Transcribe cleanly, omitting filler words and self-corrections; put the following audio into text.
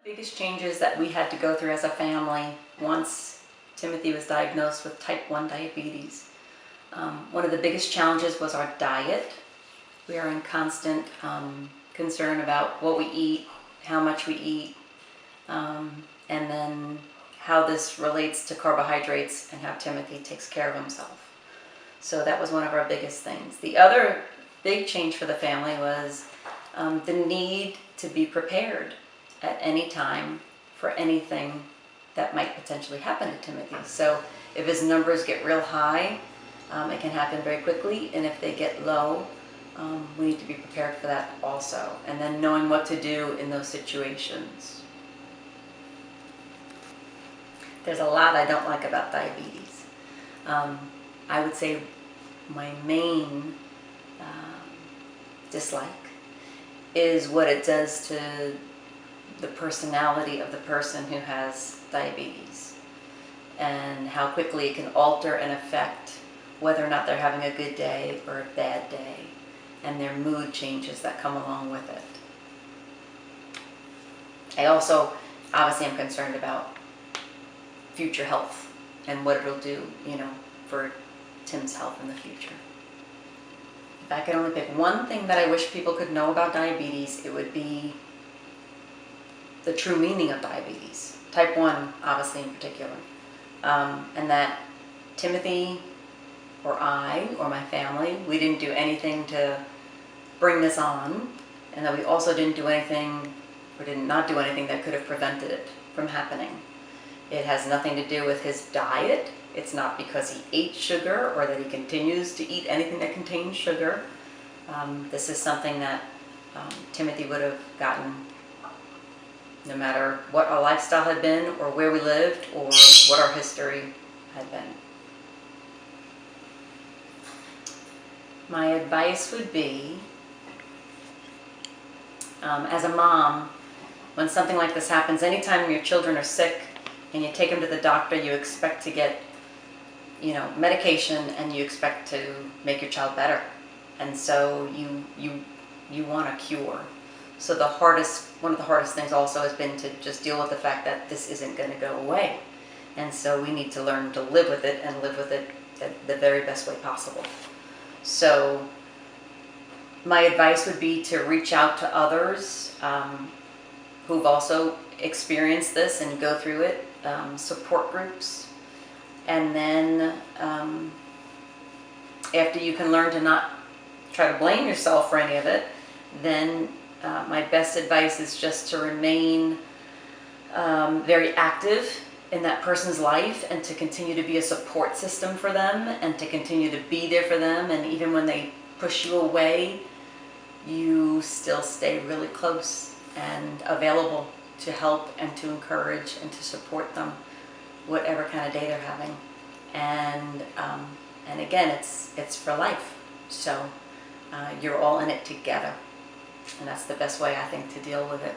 Biggest changes that we had to go through as a family once Timothy was diagnosed with type 1 diabetes. One of the biggest challenges was our diet. We are in constant concern about what we eat, how much we eat, and then how this relates to carbohydrates and how Timothy takes care of himself. So that was one of our biggest things. The other big change for the family was the need to be prepared at any time for anything that might potentially happen to Timothy. So if his numbers get real high, it can happen very quickly, and if they get low, we need to be prepared for that also. And then knowing what to do in those situations. There's a lot I don't like about diabetes. I would say my main dislike is what it does to the personality of the person who has diabetes, and how quickly it can alter and affect whether or not they're having a good day or a bad day, and their mood changes that come along with it. I also obviously am concerned about future health and what it'll do, for Tim's health in the future. If I could only pick one thing that I wish people could know about diabetes, it would be the true meaning of diabetes, type 1 obviously in particular, and that Timothy or I or my family, we didn't do anything to bring this on, and that we also didn't do anything or did not do anything that could have prevented it from happening. It has nothing to do with his diet. It's not because he ate sugar or that he continues to eat anything that contains sugar. This is something that Timothy would have gotten no matter what our lifestyle had been or where we lived or what our history had been. My advice would be, as a mom, when something like this happens, anytime your children are sick and you take them to the doctor, you expect to get medication, and you expect to make your child better. And so you want a cure. So one of the hardest things also has been to just deal with the fact that this isn't going to go away. And so we need to learn to live with it, and live with it the very best way possible. So my advice would be to reach out to others who've also experienced this and go through it, support groups. And then after you can learn to not try to blame yourself for any of it, then my best advice is just to remain very active in that person's life, and to continue to be a support system for them, and to continue to be there for them. And even when they push you away, you still stay really close and available to help and to encourage and to support them, whatever kind of day they're having. And again, it's for life. So you're all in it together. And that's the best way, I think, to deal with it.